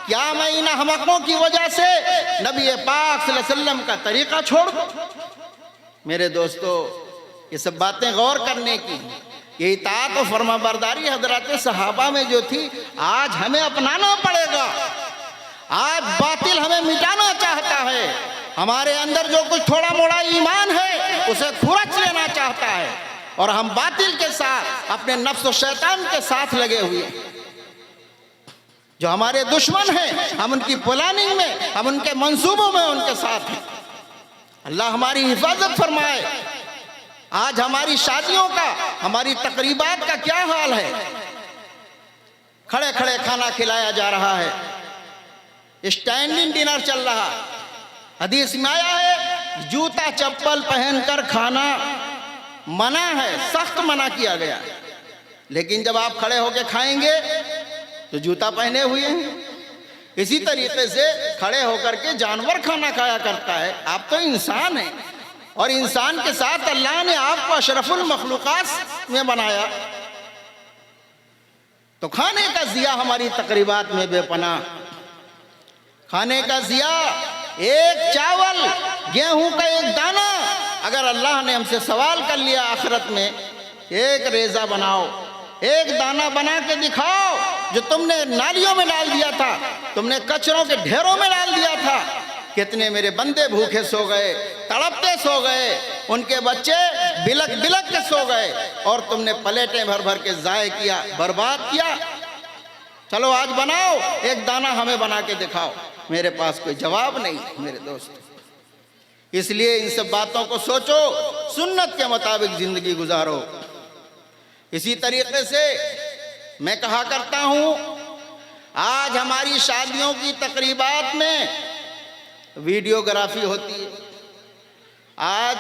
क्या मैं इन अहमकों की वजह से नबी पाक सल्लल्लाहु अलैहि वसल्लम का तरीका छोड़ दूं? मेरे दोस्तों, ये सब बातें गौर करने की, ये इताअत और फरमाबरदारी हजरत सहाबा में जो थी, आज हमें अपनाना पड़ेगा। आज बातिल हमें मिटाना चाहता है, हमारे अंदर जो कुछ थोड़ा मोड़ा ईमान है उसे खुरच लेना चाहता है, और हम बातिल के साथ, अपने नफ्स और शैतान के साथ लगे हुए हैं। जो हमारे दुश्मन हैं, हम उनकी प्लानिंग में, हम उनके मंसूबों में उनके साथ हैं। अल्लाह हमारी हिफाजत फरमाए। आज हमारी शादियों का, हमारी तकरीबात का क्या हाल है? खड़े खड़े खाना खिलाया जा रहा है, स्टैंडिंग डिनर चल रहा। हदीस में आया है जूता चप्पल पहनकर खाना मना है, सख्त मना किया गया। लेकिन जब आप खड़े होकर खाएंगे तो जूता पहने हुए हैं। इसी तरीके से खड़े होकर के जानवर खाना खाया करता है। आप तो इंसान हैं, और इंसान के साथ अल्लाह ने आपको अशरफुल मखलूक़ात में बनाया। तो खाने का ज़िया हमारी तकरीबात में बेपनाह। खाने का ज़िया, एक चावल, गेहूं का एक दाना, अगर अल्लाह ने हमसे सवाल कर लिया आखिरत में, एक रेज़ा बनाओ, एक दाना बना के दिखाओ जो तुमने नालियों में डाल दिया था, तुमने कचरों के ढेरों में डाल दिया था। कितने मेरे बंदे भूखे सो गए, तड़पते सो गए, उनके बच्चे बिलक बिलक के सो गए, और तुमने प्लेटें भर भर के ज़ाय किया, बर्बाद किया। चलो आज बनाओ, एक दाना हमें बना के दिखाओ। मेरे पास कोई जवाब नहीं मेरे दोस्त। इसलिए इन सब बातों को सोचो, सुन्नत के मुताबिक जिंदगी गुजारो। इसी तरीके से मैं कहा करता हूं, आज हमारी शादियों की तकरीबात में वीडियोग्राफी होती है। आज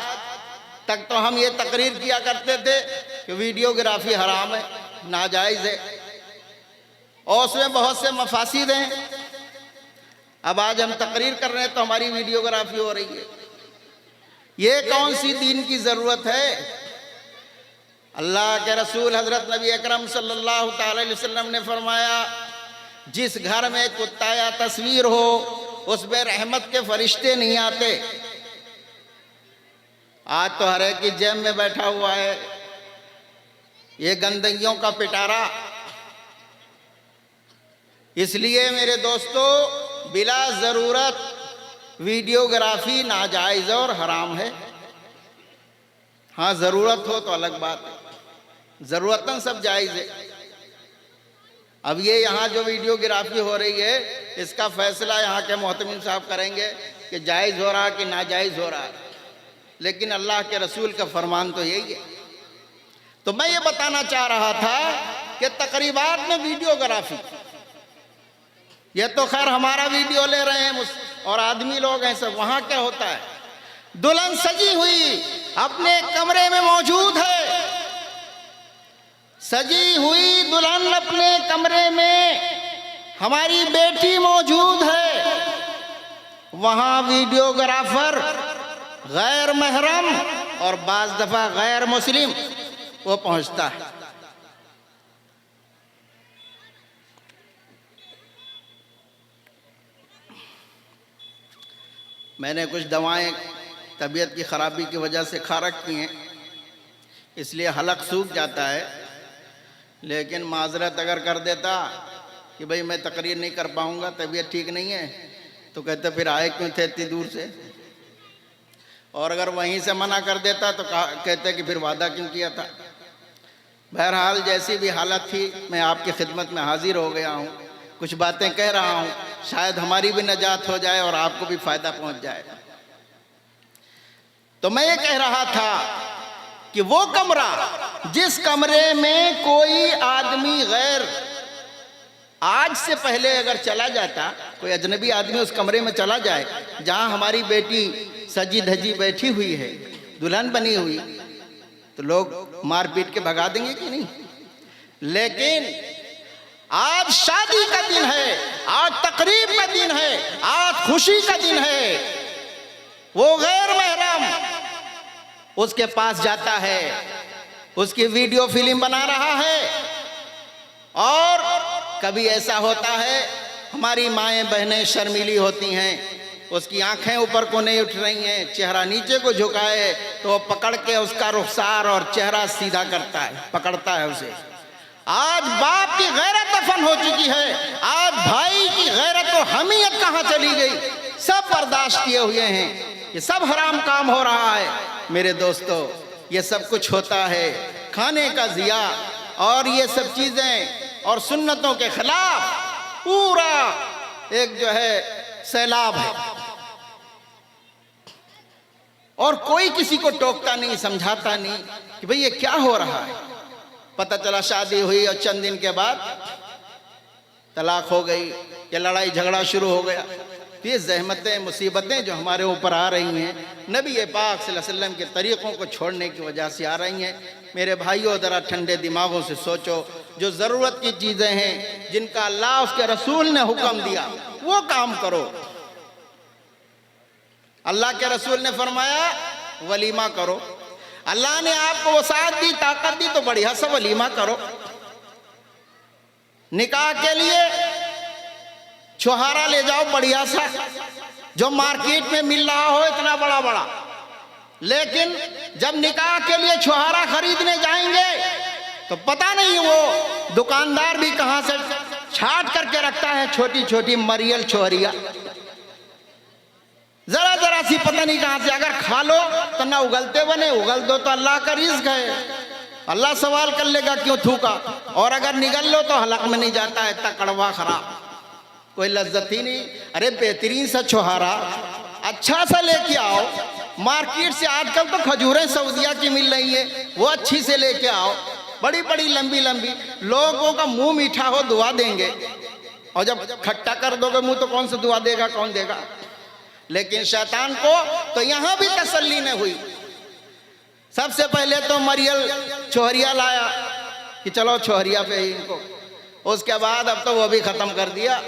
तक तो हम ये तकरीर किया करते थे कि वीडियोग्राफी हराम है, नाजायज़ है, और उसमें बहुत से मफासिद हैं। अब आज हम तकरीर कर रहे हैं तो हमारी वीडियोग्राफी हो रही है। ये कौन सी दीन की ज़रूरत है? अल्लाह के रसूल हज़रत नबी अकरम सल्लल्लाहु अलैहि वसल्लम ने फरमाया, जिस घर में कुत्ता या तस्वीर हो उसमें रहमत के फरिश्ते नहीं आते। आज तो हर एक की जेब में बैठा हुआ है ये गंदगियों का पिटारा। इसलिए मेरे दोस्तों, बिला ज़रूरत वीडियोग्राफी नाजायज़ और हराम है। हाँ, ज़रूरत हो तो अलग बात है, ज़रूरतन सब जायज़ है। अब ये यहाँ जो वीडियोग्राफी हो रही है, इसका फैसला यहाँ के मोहतमिम साहब करेंगे कि जायज़ हो रहा है कि नाजायज़ हो रहा है, लेकिन अल्लाह के रसूल का फरमान तो यही है। तो मैं ये बताना चाह रहा था कि तकरीबात में वीडियोग्राफी, ये तो खैर हमारा वीडियो ले रहे हैं और आदमी लोग हैं सब। वहाँ क्या होता है, दुल्हन सजी हुई अपने कमरे में मौजूद है, सजी हुई दुल्हन अपने कमरे में, हमारी बेटी मौजूद है, वहाँ वीडियोग्राफर गैर महरम और बाज़ दफ़ा गैर मुस्लिम वो पहुँचता है। मैंने कुछ दवाएं तबीयत की ख़राबी की वजह से खा रखी हैं, इसलिए हलक सूख जाता है। लेकिन माजरत अगर कर देता कि भाई मैं तकरीर नहीं कर पाऊँगा, तबीयत ठीक नहीं है, तो कहते फिर आए क्यों थे इतनी दूर से। और अगर वहीं से मना कर देता तो कहते कि फिर वादा क्यों किया था। बहरहाल जैसी भी हालत थी, मैं आपकी खिदमत में हाजिर हो गया हूँ, कुछ बातें कह रहा हूँ, शायद हमारी भी नजात हो जाए और आपको भी फ़ायदा पहुँच जाए। तो मैं ये कह रहा था कि वो कमरा, जिस कमरे में कोई आदमी गैर, आज से पहले अगर चला जाता, कोई अजनबी आदमी उस कमरे में चला जाए जहां हमारी बेटी सजी धजी बैठी हुई है, दुल्हन बनी हुई, तो लोग मार पीट के भगा देंगे कि नहीं। लेकिन आज शादी का दिन है, आज तकरीब का दिन है, आज खुशी का दिन है, वो गैर महरम उसके पास जाता है, उसकी वीडियो फिल्म बना रहा है। और कभी ऐसा होता है हमारी माएँ बहनें शर्मीली होती हैं, उसकी आंखें ऊपर को नहीं उठ रही हैं, चेहरा नीचे को झुकाए तो वो पकड़ के उसका रुखसार और चेहरा सीधा करता है, पकड़ता है उसे। आज बाप की गैरत दफन हो चुकी है, आज भाई की गैरत और हमीयत कहाँ चली गई? सब बर्दाश्त किए हुए हैं, ये सब हराम काम हो रहा है। मेरे दोस्तों, ये सब कुछ होता है खाने का ज़िया, और ये सब चीज़ें और सुन्नतों के खिलाफ पूरा एक जो है सैलाब है, और कोई किसी को टोकता नहीं, समझाता नहीं कि भाई ये क्या हो रहा है। पता चला शादी हुई और चंद दिन के बाद तलाक हो गई, या लड़ाई झगड़ा शुरू हो गया। ये ज़हमतें, मुसीबतें जो हमारे ऊपर आ रही हैं, नबी पाक सल्लल्लाहु अलैहि वसल्लम के तरीक़ों को छोड़ने की वजह से आ रही हैं। मेरे भाइयों, ज़रा ठंडे दिमागों से सोचो, जो ज़रूरत की चीज़ें हैं, जिनका अल्लाह उसके रसूल ने हुक्म दिया, वो काम करो। अल्लाह के रसूल ने फरमाया वलीमा करो। अल्लाह ने आपको वसाअत दी, ताकत दी, तो बढ़िया सा वलीमा करो। निकाह के लिए छुहारा ले जाओ बढ़िया सा, जो मार्केट में मिल रहा हो इतना बड़ा बड़ा। लेकिन जब निकाह के लिए छुहारा खरीदने जाएंगे तो पता नहीं वो दुकानदार भी कहां से छाट करके रखता है छोटी छोटी मरियल छोहरिया, जरा जरा सी पता नहीं कहां से। अगर खा लो तो ना उगलते बने, उगल दो तो अल्लाह का रिज़्क है, अल्लाह सवाल कर लेगा क्यों थूका। और अगर निगल लो तो हलक में नहीं जाता है, इतना कड़वा खराब, कोई लज्जत ही नहीं। अरे बेहतरीन सा छुहारा अच्छा सा लेके आओ, मार्केट से आजकल तो खजूरें सऊदिया की मिल रही है, वो अच्छी से लेके आओ, बड़ी बड़ी लंबी लंबी। लोगों का मुंह मीठा हो दुआ देंगे, और जब खट्टा कर दोगे मुंह तो कौन सा दुआ देगा, कौन देगा। लेकिन शैतान को तो यहां भी तसल्ली नहीं हुई। सबसे पहले तो मरियल छोहरिया लाया कि चलो छोहरिया पे ही इनको, उसके बाद अब तो वो भी खत्म कर दिया,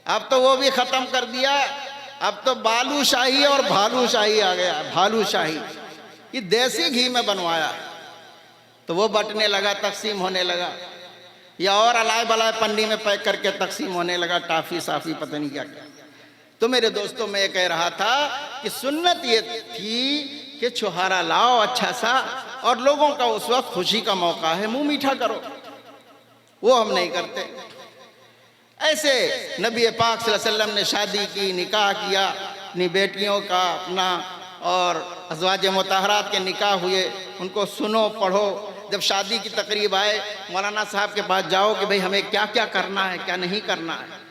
अब तो वो भी खत्म कर दिया। अब तो बालूशाही और भालूशाही आ गया। भालूशाही ये देसी घी में बनवाया, तो वो बटने लगा, तकसीम होने लगा, या और अलाय बलाय पन्नी में पैक करके तकसीम होने लगा, टाफी साफी पता नहीं क्या क्या। तो मेरे दोस्तों, मैं ये कह रहा था कि सुन्नत ये थी कि छुहारा लाओ अच्छा सा, और लोगों का उस वक्त खुशी का मौका है, मुंह मीठा करो। वो हम नहीं करते। ऐसे नबी पाक सल्लल्लाहु अलैहि वसल्लम ने शादी की, निकाह किया अपनी बेटियों का अपना, और अज़वाज मुतहरात के निकाह हुए, उनको सुनो पढ़ो। जब शादी की तकरीब आए, मौलाना साहब के पास जाओ कि भाई हमें क्या क्या करना है, क्या नहीं करना है।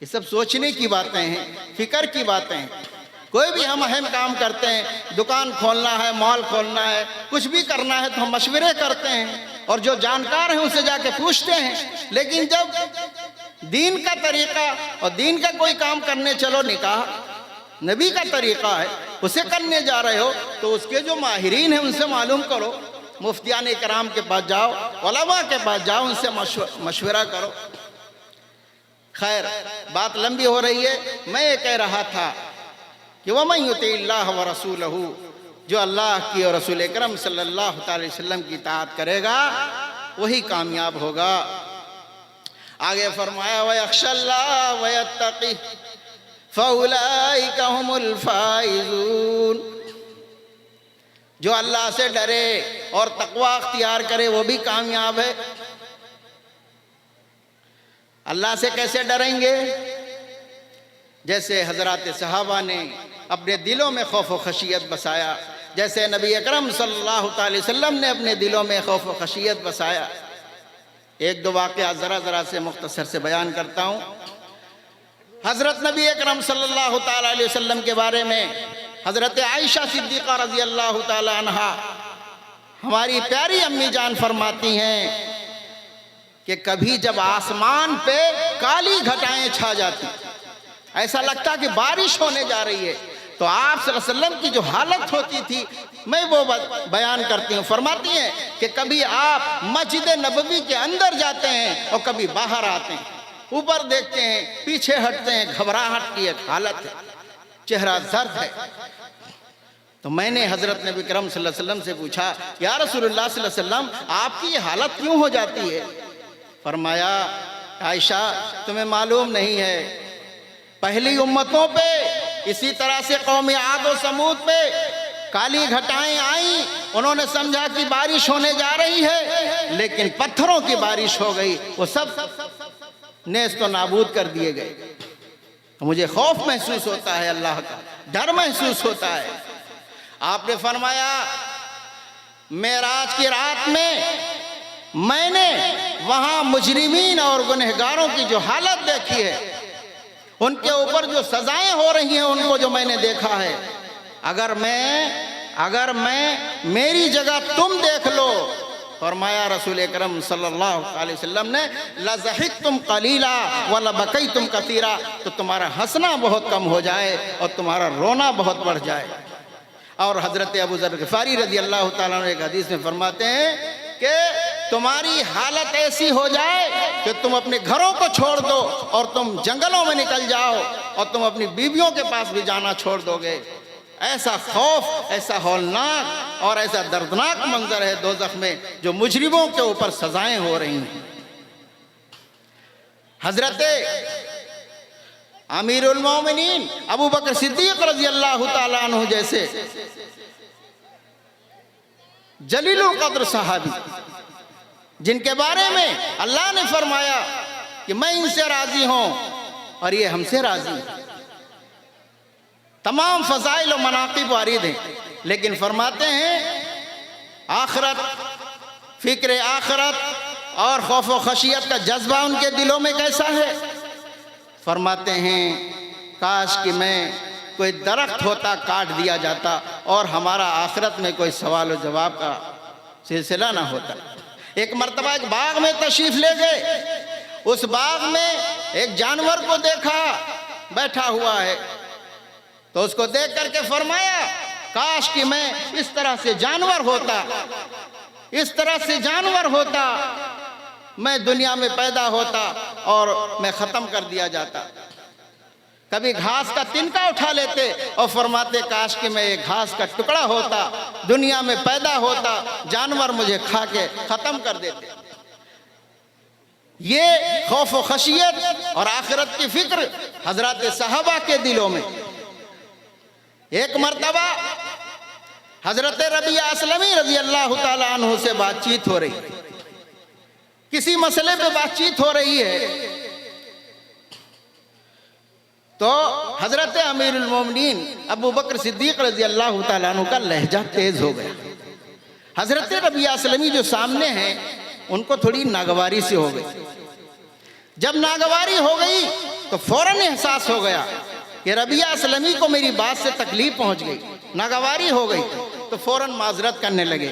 ये सब सोचने की बातें हैं, फिक्र की बातें हैं। कोई भी हम अहम काम करते हैं, दुकान खोलना है, मॉल खोलना है, कुछ भी करना है, तो हम मशवरे करते हैं, और जो जानकार हैं उनसे जाके पूछते हैं। लेकिन जब दीन का तरीका और दीन का कोई काम करने चलो, निकाह नबी का तरीका है, उसे करने जा रहे हो, तो उसके जो माहिरीन हैं उनसे मालूम करो। मुफ्तियान कराम के पास जाओ, उलमा के पास जाओ, उनसे मशवरा करो। खैर, बात लंबी हो रही है। मैं ये कह रहा था कि वमन युतिल्लाह व रसूलहू, जो अल्लाह की और रसूल अकरम सल्लल्लाहु अलैहि वसल्लम की इताअत करेगा वही कामयाब होगा। आगे फरमाया वयख्शल्लाह वयत्तकी फउलाइका हुमुल फाइजून, जो अल्लाह से डरे और तकवा अख्तियार करे वो भी कामयाब है। अल्लाह से कैसे डरेंगे? जैसे हजरत सहाबा ने अपने दिलों में खौफ व खशियत बसाया, जैसे नबी अकरम सल्लल्लाहु अलैहि वसल्लम ने अपने दिलों में खौफ व खशियत बसाया। एक दो वाक़या ज़रा ज़रा से मुख्तसर से बयान करता हूँ। हज़रत नबी अकरम सल्लल्लाहु अलैहि वसल्लम के बारे में हज़रत आयशा सिद्दीक़ा रज़ी अल्लाह ताला अन्हा, हमारी प्यारी अम्मी जान फरमाती हैं कि कभी जब आसमान पे काली घटाएं छा जाती, ऐसा लगता कि बारिश होने जा रही है, तो आप सल्लल्लाहु अलैहि वसल्लम की जो हालत होती थी मैं वो बयान करती हूँ। फरमाती हैं कि कभी आप मस्जिद नबवी के अंदर जाते हैं और कभी बाहर आते हैं, ऊपर देखते हैं, पीछे हटते हैं, घबराहट की एक हालत है, चेहरा जर्द है। तो मैंने हजरत नबी करम सल्लल्लाहु अलैहि वसल्लम से पूछा, या रसूलुल्लाह सल्लल्लाहु अलैहि वसल्लम, आपकी ये हालत क्यों हो जाती है? फरमाया आयशा तुम्हें मालूम नहीं है, पहली उम्मतों पे इसी तरह से कौम आद और समूद पे काली घटाएं आई, उन्होंने समझा कि बारिश होने जा रही है, लेकिन पत्थरों की बारिश हो गई, वो सब नेस्त तो नाबूद कर दिए गए। मुझे खौफ महसूस होता है, अल्लाह का डर महसूस होता है। आपने फरमाया मेराज की रात में मैंने वहां मुजरिमीन और गुनहगारों की जो हालत देखी है, उनके ऊपर जो सजाएं हो रही हैं, उनको जो मैंने देखा है, अगर मैं मेरी जगह तुम देख लो, फरमाया रसूल अकरम सल्लल्लाहु अलैहि वसल्लम ने, लज़हिकतुम कलीला व लबकैतुम कसीरा, तो तुम्हारा हंसना बहुत कम हो जाए और तुम्हारा रोना बहुत बढ़ जाए। और हजरत अबू ज़र ग़िफ़ारी रज़ी अल्लाह ताला अन्हु एक हदीस में फरमाते हैं कि तुम्हारी हालत ऐसी हो जाए कि तुम अपने घरों को छोड़ दो और तुम जंगलों में निकल जाओ और तुम अपनी बीवियों के पास भी जाना छोड़ दोगे। ऐसा खौफ, ऐसा हौलनाक और ऐसा दर्दनाक मंजर है दोज़ख में, जो मुजरिमों के ऊपर सजाएं हो रही हैं। हजरत अमीरुल मोमिनीन अबू बकर सिद्दीक़ रज़ी अल्लाह ताला अन्हु जैसे जलीलुल क़द्र सहाबी, जिनके बारे में अल्लाह ने फरमाया कि मैं इनसे राजी हूं और ये हमसे राजी, तमाम फ़ज़ाइल और मनाक़िब वारिद हैं, लेकिन फरमाते हैं आखिरत, फ़िक्र आखिरत और खौफ व खशियत का जज्बा उनके दिलों में कैसा है। फरमाते हैं काश कि मैं कोई दरख्त होता काट दिया जाता और हमारा आखिरत में कोई सवाल और जवाब का सिलसिला ना होता। एक मर्तबा एक बाग में तशरीफ ले गए, उस बाग में एक जानवर को देखा बैठा हुआ है, तो उसको देख करके फरमाया काश कि मैं इस तरह से जानवर होता, इस तरह से जानवर होता, मैं दुनिया में पैदा होता और मैं ख़त्म कर दिया जाता। कभी घास का तिनका उठा लेते और फरमाते काश कि मैं एक घास का टुकड़ा होता, दुनिया में पैदा होता, जानवर मुझे खा के ख़त्म कर देते। ये खौफ व खशियत और आखिरत की फिक्र हजरत सहाबा के दिलों में। एक मर्तबा हजरत रबिया असलमी रज़ी अल्लाह ताला अन्हु से बातचीत हो रही, किसी मसले पे बातचीत हो रही है, तो हजरत अमीरुल मोमिनीन अबू बकर सिद्दीक़ रज़ी अल्लाह ताला अन्हु का लहजा तेज हो गया। हजरत रबिया असलमी जो सामने हैं, उनको थोड़ी नागवारी से हो गई। जब नागवारी हो गई तो फौरन एहसास हो गया कि रबिया असलमी को मेरी बात से तकलीफ पहुंच गई, नागवारी हो गई, तो फौरन माजरत करने लगे।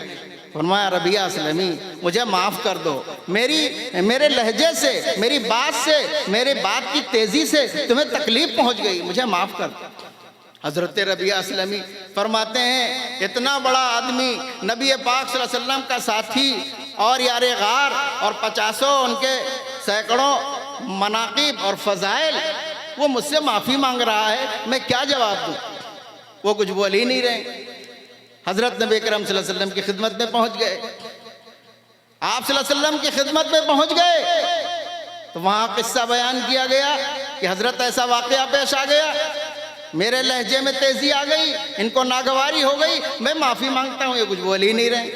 फरमाया रबिया असलमी मुझे माफ़ कर दो, मेरे लहजे से, मेरी बात से, मेरे बात की तेज़ी से तुम्हें तकलीफ पहुंच गई, मुझे माफ़ कर दो। हज़रत रबिया असलमी फरमाते हैं इतना बड़ा आदमी, नबी पाक सल्लल्लाहु अलैहि वसल्लम का साथी और यारे गार और 50 उनके सैकड़ों मनाक़िब और फ़ज़ाइल, वो मुझसे माफ़ी मांग रहा है, मैं क्या जवाब दूँ। वो कुछ बोल ही नहीं रहे। हज़रत नबी करम सल्लल्लाहु अलैहि वसल्लम की खिदमत में पहुँच गए। आप सल्लल्लाहु अलैहि वसल्लम की खिदमत में पहुँच गए तो वहाँ किस्सा बयान किया गया कि हज़रत ऐसा वाक़या पेश आ गया, मेरे लहजे में तेज़ी आ गई, इनको नागवारी हो गई, मैं माफ़ी मांगता हूँ, ये कुछ बोल ही नहीं रहे।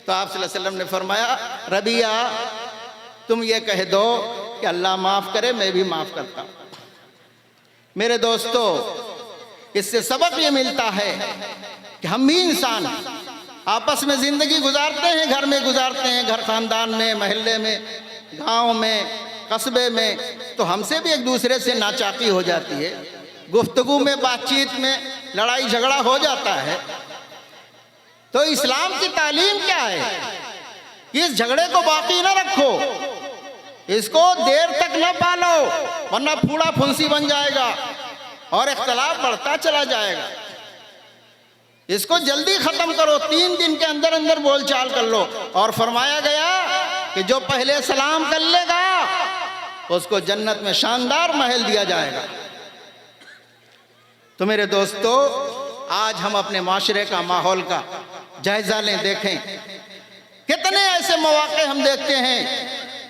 तो आप सल्लल्लाहु अलैहि वसल्लम ने फरमाया रबिया तुम ये कह दो कि अल्लाह माफ़ करे, मैं भी माफ़ करता हूँ। मेरे दोस्तों, इससे सबक ये मिलता है कि हम भी इंसान आपस में ज़िंदगी गुजारते हैं, घर में गुजारते हैं, घर ख़ानदान में, महल्ले में, गांव में, कस्बे में, तो हमसे भी एक दूसरे से नाचाकी हो जाती है, गुफ्तगू में, बातचीत में लड़ाई झगड़ा हो जाता है। तो इस्लाम की तालीम क्या है कि इस झगड़े को बाकी ना रखो, इसको देर तक न पालो, वरना फूड़ा फुंसी बन जाएगा और इख्तलाफ बढ़ता चला जाएगा। इसको जल्दी खत्म करो, 3 दिन के अंदर अंदर बोलचाल कर लो। और फरमाया गया कि जो पहले सलाम कर लेगा उसको जन्नत में शानदार महल दिया जाएगा। तो मेरे दोस्तों, आज हम अपने माशरे का, माहौल का जायजा लें, देखें कितने ऐसे मौके हम देखते हैं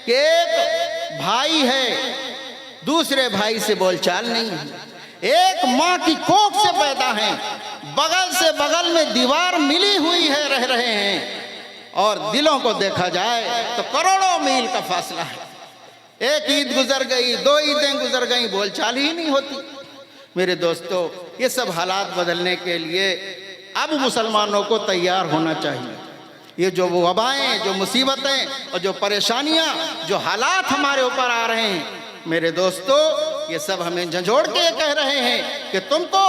कि एक भाई है, दूसरे भाई से बोलचाल नहीं है। एक माँ की कोख से पैदा हैं, बगल से बगल में दीवार मिली हुई है, रह रहे हैं, और दिलों को देखा जाए तो करोड़ों मील का फासला है। एक ईद गुजर गई, 2 ईदें गुजर गई, बोलचाल ही नहीं होती। मेरे दोस्तों, ये सब हालात बदलने के लिए अब मुसलमानों को तैयार होना चाहिए। ये जो वबाएं, जो मुसीबतें और जो परेशानियां, जो हालात हमारे ऊपर आ रहे हैं, मेरे दोस्तों, ये सब हमें झंझोड़ के कह रहे हैं कि तुमको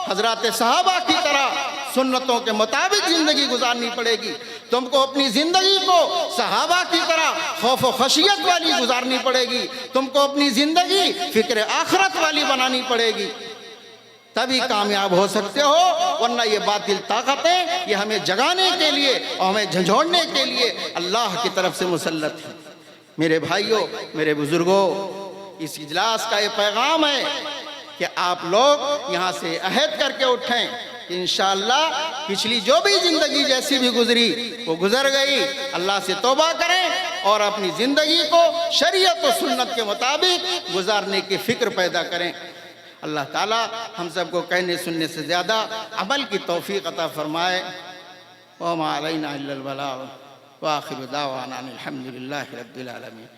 हजरत सहाबा की तरह सुन्नतों के मुताबिक जिंदगी गुजारनी पड़ेगी। तुमको अपनी जिंदगी को सहाबा की तरह खौफ व खशियत वाली गुजारनी पड़ेगी। तुमको अपनी जिंदगी फिक्र आखिरत वाली बनानी पड़ेगी, तभी कामयाब हो सकते हो। वरना ये बातिल ताकतें ये हमें जगाने के लिए और हमें झंझोड़ने के लिए अल्लाह की तरफ से मुसल्लत है। मेरे भाइयों, मेरे बुजुर्गों, इस इजलास का ये पैगाम है कि आप लोग यहाँ से अहद करके उठें कि इंशाअल्लाह पिछली जो भी ज़िंदगी जैसी भी गुजरी वो गुजर गई, अल्लाह से तौबा करें और अपनी ज़िंदगी को शरीयत और सुन्नत के मुताबिक गुजारने की फ़िक्र पैदा करें। अल्लाह ताला हम सबको कहने सुनने से ज़्यादा अमल की तौफीक अता फरमाए। व मा अलैना इल्लल बलाग व आखिरु दावाना अनिल हम्दुलिल्लाहि रब्बिल आलमीन।